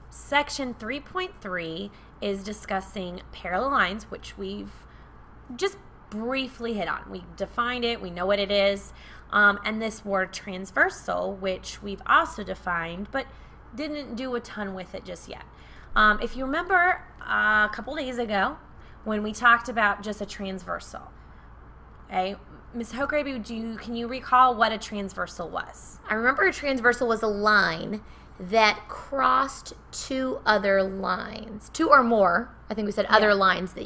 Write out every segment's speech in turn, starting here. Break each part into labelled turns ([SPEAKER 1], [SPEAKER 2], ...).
[SPEAKER 1] Section 3.3 is discussing parallel lines, which we've just briefly hit on. We defined it, we know what it is, and this word transversal, which we've also defined, but didn't do a ton with it just yet. If you remember a couple days ago when we talked about just a transversal, okay, Ms. Hochgrabe, can you recall what a transversal was?
[SPEAKER 2] I remember a transversal was a line that crossed two other lines, two or more. I think we said other lines that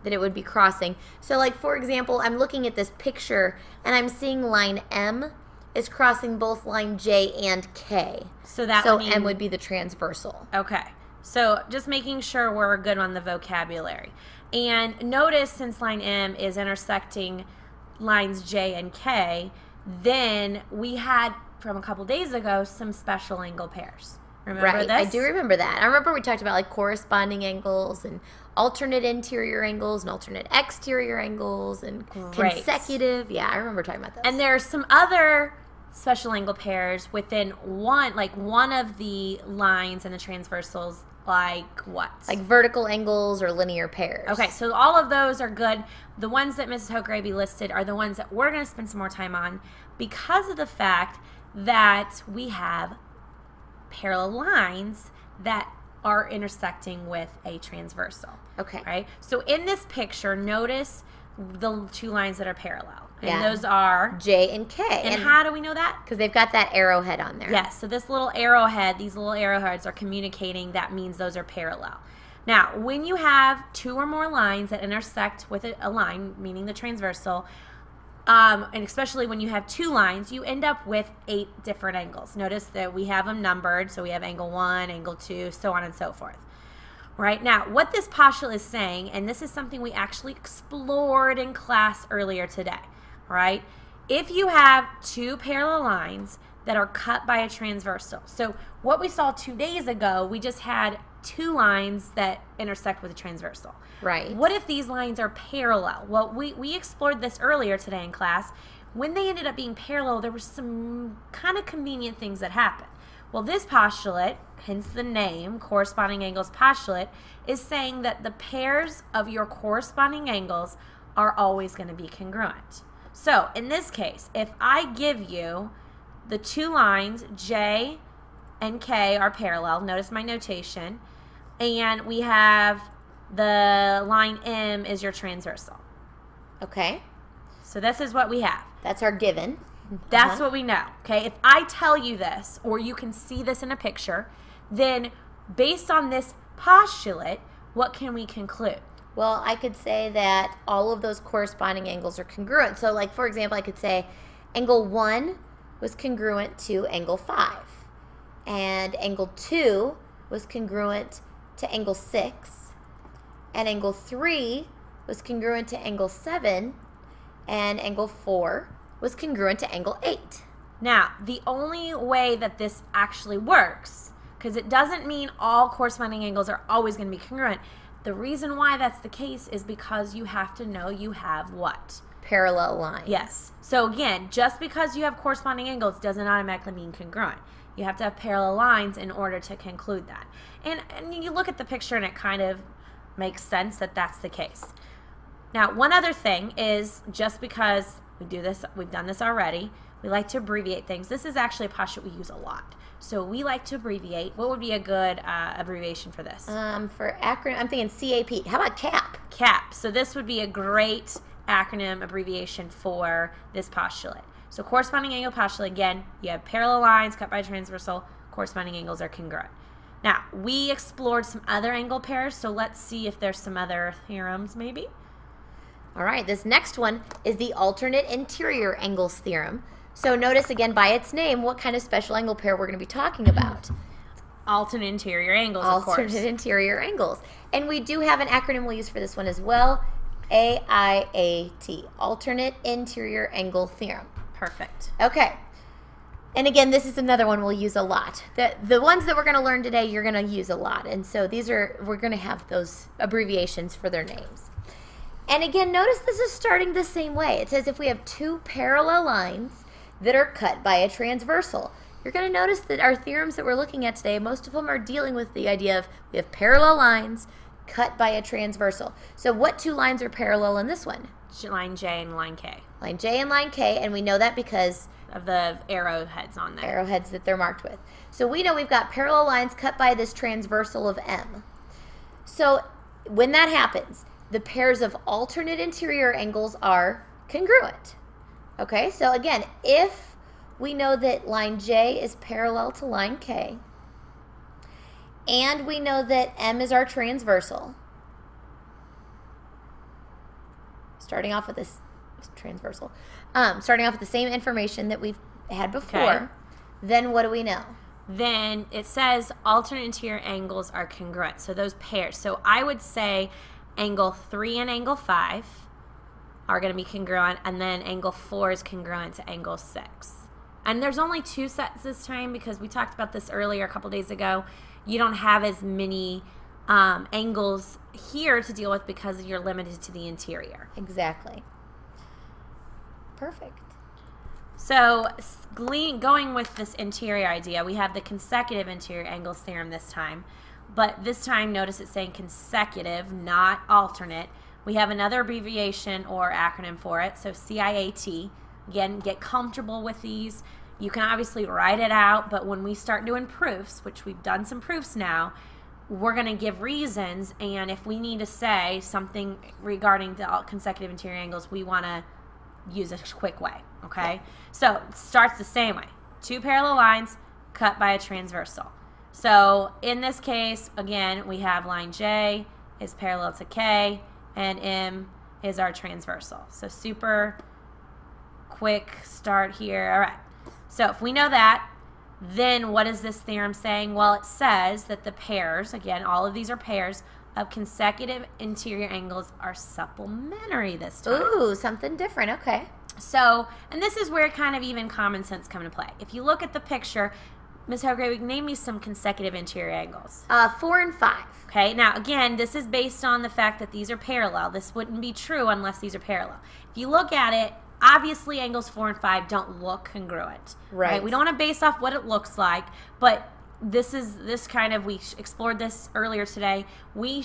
[SPEAKER 2] it would be crossing. So like, for example, I'm looking at this picture and I'm seeing line M is crossing both line J and K.
[SPEAKER 1] So
[SPEAKER 2] M would be the transversal.
[SPEAKER 1] Okay. So just making sure we're good on the vocabulary. And notice since line M is intersecting lines J and K, then we had from a couple days ago some special angle pairs. Remember this?
[SPEAKER 2] I do remember that. I remember we talked about like corresponding angles and alternate interior angles and alternate exterior angles and consecutive. Yeah, I remember talking about this.
[SPEAKER 1] And there are some other special angle pairs within one of the lines in the transversals, like what?
[SPEAKER 2] Like vertical angles or linear pairs.
[SPEAKER 1] Okay, so all of those are good. The ones that Mrs. Hochgrabe listed are the ones that we're going to spend some more time on because of the fact that we have parallel lines that are intersecting with a transversal.
[SPEAKER 2] Okay.
[SPEAKER 1] Right? So in this picture, notice the two lines that are parallel. And those are
[SPEAKER 2] J and K.
[SPEAKER 1] And how do we know that?
[SPEAKER 2] Because they've got that arrowhead on there.
[SPEAKER 1] Yes. So this little arrowhead, these little arrowheads are communicating that means those are parallel. Now, when you have two or more lines that intersect with a line, meaning the transversal, and especially when you have two lines, you end up with 8 different angles. Notice that we have them numbered, so we have angle 1, angle 2, so on and so forth. Right now, what this postulate is saying, and this is something we actually explored in class earlier today, right? If you have two parallel lines that are cut by a transversal, so what we saw 2 days ago, we just had two lines that intersect with a transversal.
[SPEAKER 2] Right.
[SPEAKER 1] What if these lines are parallel? Well, we explored this earlier today in class. When they ended up being parallel, there were some kind of convenient things that happened. Well, this postulate, hence the name, corresponding angles postulate, is saying that the pairs of your corresponding angles are always going to be congruent. So, in this case, if I give you the two lines, J and K are parallel, notice my notation, and we have the line M is your transversal.
[SPEAKER 2] Okay.
[SPEAKER 1] So this is what we have.
[SPEAKER 2] That's our given.
[SPEAKER 1] That's what we know. Okay. If I tell you this, or you can see this in a picture, then based on this postulate, what can we conclude?
[SPEAKER 2] Well, I could say that all of those corresponding angles are congruent. So like, for example, I could say angle 1 was congruent to angle 5. And angle 2 was congruent to angle 6. And angle 3 was congruent to angle 7. And angle 4 was congruent to angle 8.
[SPEAKER 1] Now, the only way that this actually works, because it doesn't mean all corresponding angles are always going to be congruent, the reason why that's the case is because you have to know you have what?
[SPEAKER 2] Parallel lines.
[SPEAKER 1] Yes. So again, just because you have corresponding angles doesn't automatically mean congruent. You have to have parallel lines in order to conclude that. And you look at the picture and it kind of makes sense that that's the case. Now, one other thing is, just because we do this, we've done this already, we like to abbreviate things. This is actually a postulate we use a lot. So we like to abbreviate. What would be a good abbreviation for this?
[SPEAKER 2] For acronym, I'm thinking CAP. How about CAP?
[SPEAKER 1] CAP. So this would be a great acronym abbreviation for this postulate. So corresponding angle postulate, again, you have parallel lines cut by transversal, corresponding angles are congruent. Now, we explored some other angle pairs, so let's see if there's some other theorems maybe.
[SPEAKER 2] All right, this next one is the alternate interior angles theorem. So notice again by its name what kind of special angle pair we're going to be talking about.
[SPEAKER 1] Alternate interior angles, of course.
[SPEAKER 2] Alternate interior angles. And we do have an acronym we'll use for this one as well, AIAT, alternate interior angle theorem.
[SPEAKER 1] Perfect.
[SPEAKER 2] Okay. And again, this is another one we'll use a lot. The ones that we're going to learn today, you're going to use a lot. And so we're going to have those abbreviations for their names. And again, notice this is starting the same way. It says if we have two parallel lines that are cut by a transversal. you're going to notice that our theorems that we're looking at today, most of them are dealing with the idea of we have parallel lines cut by a transversal. So what two lines are parallel in this one?
[SPEAKER 1] Line J and line K.
[SPEAKER 2] Line J and line K, and we know that because
[SPEAKER 1] of the arrowheads on there.
[SPEAKER 2] Arrowheads that they're marked with. So we know we've got parallel lines cut by this transversal of M. So when that happens, the pairs of alternate interior angles are congruent. Okay, so again, if we know that line J is parallel to line K, and we know that M is our transversal, starting off with this transversal, starting off with the same information that we've had before,
[SPEAKER 1] okay,
[SPEAKER 2] then what do we know?
[SPEAKER 1] Then it says alternate interior angles are congruent. So those pairs. So I would say angle 3 and angle 5 are going to be congruent, and then angle 4 is congruent to angle 6. And there's only 2 sets this time because we talked about this earlier a couple days ago. You don't have as many angles here to deal with because you're limited to the interior.
[SPEAKER 2] Exactly. Perfect.
[SPEAKER 1] So going with this interior idea, we have the consecutive interior angles theorem this time. But this time, notice it's saying consecutive, not alternate. We have another abbreviation or acronym for it, so CIAT. Again, get comfortable with these. You can obviously write it out, but when we start doing proofs, which we've done some proofs now, we're going to give reasons, and if we need to say something regarding the consecutive interior angles, we want to use a quick way, okay? So it starts the same way. 2 parallel lines cut by a transversal. So in this case, again, we have line J is parallel to K, and M is our transversal. So super quick start here. All right. So if we know that, then what is this theorem saying? Well, it says that the pairs, again, all of these are pairs, of consecutive interior angles are supplementary this time.
[SPEAKER 2] Ooh, something different. Okay.
[SPEAKER 1] So, and this is where kind of even common sense come into play. If you look at the picture, Ms. Hogre, name me some consecutive interior angles.
[SPEAKER 2] 4 and 5.
[SPEAKER 1] Okay, now again, this is based on the fact that these are parallel. This wouldn't be true unless these are parallel. If you look at it, obviously angles 4 and 5 don't look congruent.
[SPEAKER 2] Right.
[SPEAKER 1] We don't want to base off what it looks like, but this kind of, we explored this earlier today. We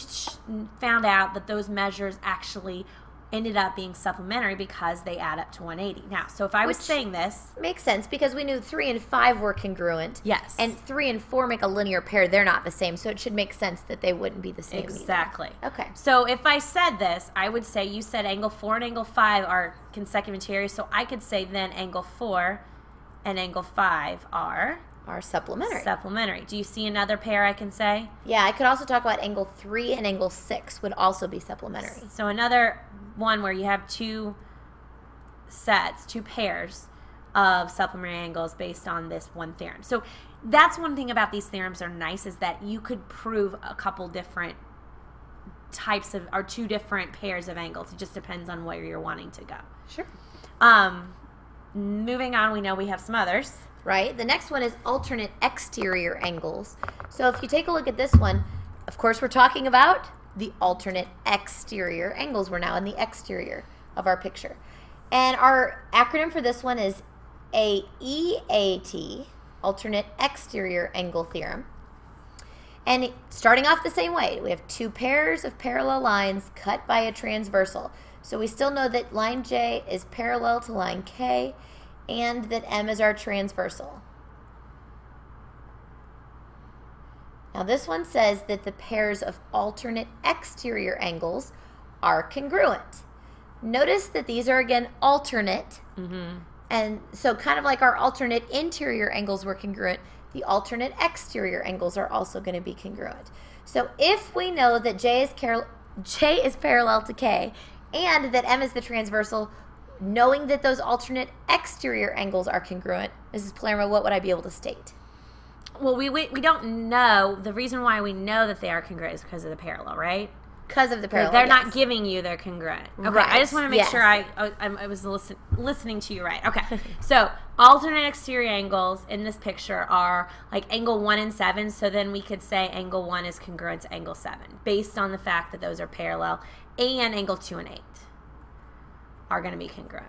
[SPEAKER 1] found out that those measures actually ended up being supplementary because they add up to 180. Now, so if I was saying this,
[SPEAKER 2] makes sense because we knew 3 and 5 were congruent.
[SPEAKER 1] Yes.
[SPEAKER 2] And 3 and 4 make a linear pair. They're not the same, so it should make sense that they wouldn't be the same.
[SPEAKER 1] Exactly.
[SPEAKER 2] Either. Okay.
[SPEAKER 1] So if I said this, I would say you said angle 4 and angle 5 are consecutive interior, so I could say then angle 4 and angle 5 are
[SPEAKER 2] supplementary.
[SPEAKER 1] Supplementary. Do you see another pair I can say?
[SPEAKER 2] Yeah, I could also talk about angle 3 and angle 6 would also be supplementary.
[SPEAKER 1] So another one where you have 2 sets, 2 pairs of supplementary angles based on this one theorem. So that's one thing about these theorems are nice, is that you could prove a couple different types of, or 2 different pairs of angles. It just depends on where you're wanting to go.
[SPEAKER 2] Sure.
[SPEAKER 1] Moving on, we know we have some others.
[SPEAKER 2] Right. The next one is alternate exterior angles. So if you take a look at this one, of course we're talking about the alternate exterior angles. We're now in the exterior of our picture. And our acronym for this one is AEAT, alternate exterior angle theorem. And starting off the same way, we have 2 pairs of parallel lines cut by a transversal. So we still know that line J is parallel to line K, and that M is our transversal. Now this one says that the pairs of alternate exterior angles are congruent. Notice that these are again alternate, and so kind of like our alternate interior angles were congruent, the alternate exterior angles are also going to be congruent. So if we know that J is parallel to K and that M is the transversal, knowing that those alternate exterior angles are congruent, Mrs. Palermo, what would I be able to state?
[SPEAKER 1] Well, we don't know. The reason why we know that they are congruent is because of the parallel, right?
[SPEAKER 2] Because of the parallel.
[SPEAKER 1] They're not giving you they're congruent. Okay,
[SPEAKER 2] right.
[SPEAKER 1] I just want to make sure I was listening to you right. Okay, so alternate exterior angles in this picture are like angle 1 and 7, so then we could say angle 1 is congruent to angle 7 based on the fact that those are parallel, and angle 2 and 8 are going to be congruent.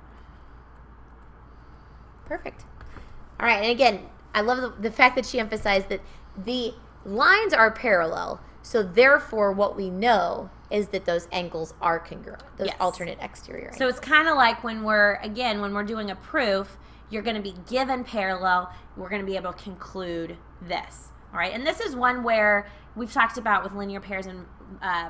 [SPEAKER 2] Perfect. All right, and again, I love the fact that she emphasized that the lines are parallel, so therefore what we know is that those angles are congruent, those alternate exterior angles.
[SPEAKER 1] So it's kind of like when we're doing a proof, you're going to be given parallel, we're going to be able to conclude this. All right, and this is one where we've talked about with linear pairs and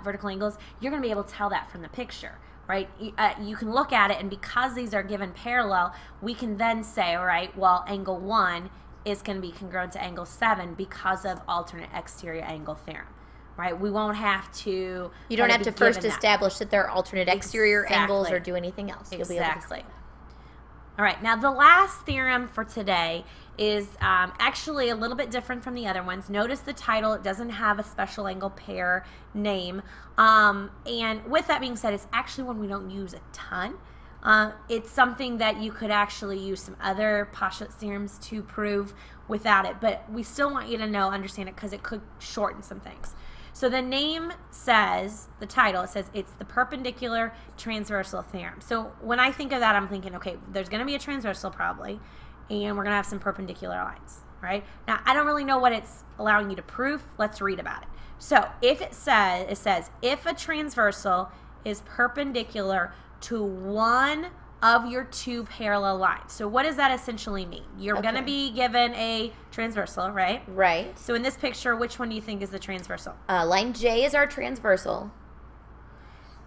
[SPEAKER 1] vertical angles, you're going to be able to tell that from the picture, right? You can look at it, and because these are given parallel, we can then say, all right, well, angle 1 is going to be congruent to angle 7 because of alternate exterior angle theorem, right? We won't have to...
[SPEAKER 2] You don't have to first establish that there are alternate exterior angles or do anything else.
[SPEAKER 1] Exactly. All right, now the last theorem for today is actually a little bit different from the other ones. Notice the title, it doesn't have a special angle pair name. And with that being said, it's actually one we don't use a ton. It's something that you could actually use some other postulate theorems to prove without it, but we still want you to understand it because it could shorten some things. So the name says, the title, it says it's the perpendicular transversal theorem. So when I think of that, I'm thinking, okay, there's going to be a transversal probably, and we're going to have some perpendicular lines, right? Now, I don't really know what it's allowing you to prove. Let's read about it. So if it says if a transversal is perpendicular to one of your two parallel lines. So what does that essentially mean? You're going to be given a transversal, right?
[SPEAKER 2] Right.
[SPEAKER 1] So in this picture, which one do you think is the transversal?
[SPEAKER 2] Line J is our transversal.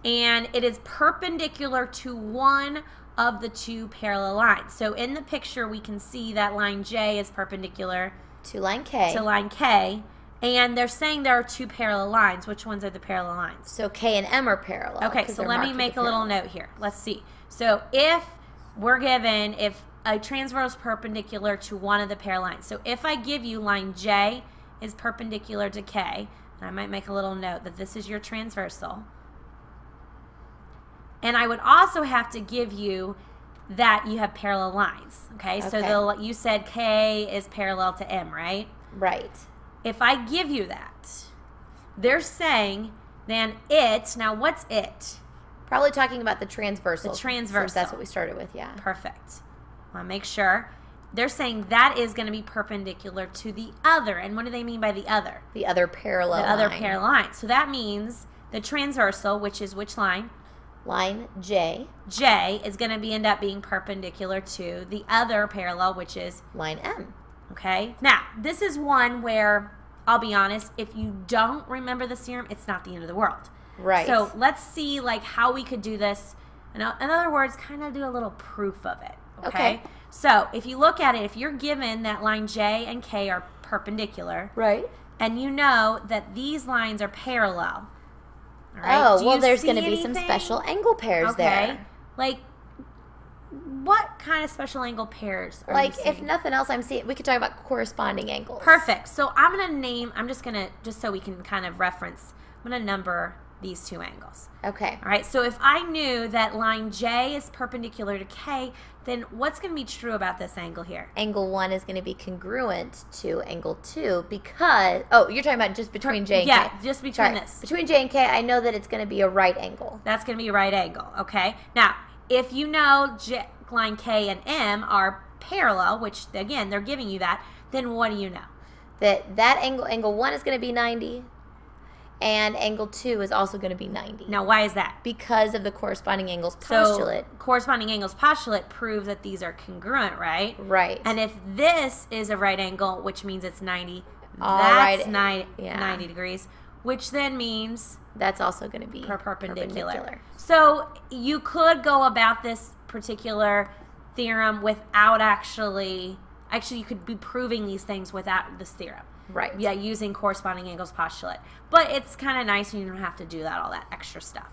[SPEAKER 1] And it is perpendicular to one of the two parallel lines. So in the picture, we can see that line J is perpendicular
[SPEAKER 2] to line K.
[SPEAKER 1] And they're saying there are two parallel lines. Which ones are the parallel lines?
[SPEAKER 2] So K and M are parallel.
[SPEAKER 1] Okay, so let me make a little note here. Let's see. So if we're given, if a transversal is perpendicular to one of the parallel lines. So if I give you line J is perpendicular to K, and I might make a little note that this is your transversal. And I would also have to give you that you have parallel lines. Okay, so you said K is parallel to M, right?
[SPEAKER 2] Right.
[SPEAKER 1] If I give you that, they're saying then it, now what's it?
[SPEAKER 2] Probably talking about the transversal.
[SPEAKER 1] The transversal.
[SPEAKER 2] Since that's what we started with, yeah.
[SPEAKER 1] Perfect. I want to make sure. They're saying that is going to be perpendicular to the other. And what do they mean by the other?
[SPEAKER 2] The other parallel line.
[SPEAKER 1] The other parallel line. So that means the transversal, which is which line?
[SPEAKER 2] Line J.
[SPEAKER 1] J is going to end up being perpendicular to the other parallel, which is
[SPEAKER 2] line M.
[SPEAKER 1] Okay. Now, this is one where, I'll be honest, if you don't remember the theorem, it's not the end of the world.
[SPEAKER 2] Right.
[SPEAKER 1] So let's see like how we could do this. In other words, kind of do a little proof of it. Okay. So if you look at it, if you're given that line J and K are perpendicular.
[SPEAKER 2] Right.
[SPEAKER 1] And you know that these lines are parallel.
[SPEAKER 2] All right? Oh, well, there's going to be some special angle pairs there.
[SPEAKER 1] Like, what kind of special angle pairs are you seeing?
[SPEAKER 2] If nothing else, we could talk about corresponding angles.
[SPEAKER 1] Perfect. So I'm going to name, just so we can kind of reference, I'm going to number these two angles.
[SPEAKER 2] Okay.
[SPEAKER 1] All right. So if I knew that line J is perpendicular to K, then what's going to be true about this angle here?
[SPEAKER 2] Angle 1 is going to be congruent to angle 2 because, you're talking about just between J and K.
[SPEAKER 1] Yeah, just between this.
[SPEAKER 2] Between J and K, I know that it's going to be a right angle.
[SPEAKER 1] That's going to be a right angle. Okay. Now, if you know line K and M are parallel, which again, they're giving you that, then what do you know?
[SPEAKER 2] That angle 1 is going to be 90. And angle 2 is also going to be 90.
[SPEAKER 1] Now, why is that?
[SPEAKER 2] Because of the corresponding angles postulate.
[SPEAKER 1] So, corresponding angles postulate proves that these are congruent, right?
[SPEAKER 2] Right.
[SPEAKER 1] And if this is a right angle, which means it's 90, that's 90 degrees, which then means
[SPEAKER 2] that's also going to be
[SPEAKER 1] perpendicular. So, you could go about this particular theorem without actually you could be proving these things without this theorem.
[SPEAKER 2] Right.
[SPEAKER 1] Yeah, using corresponding angles postulate. But it's kind of nice and you don't have to do all that extra stuff.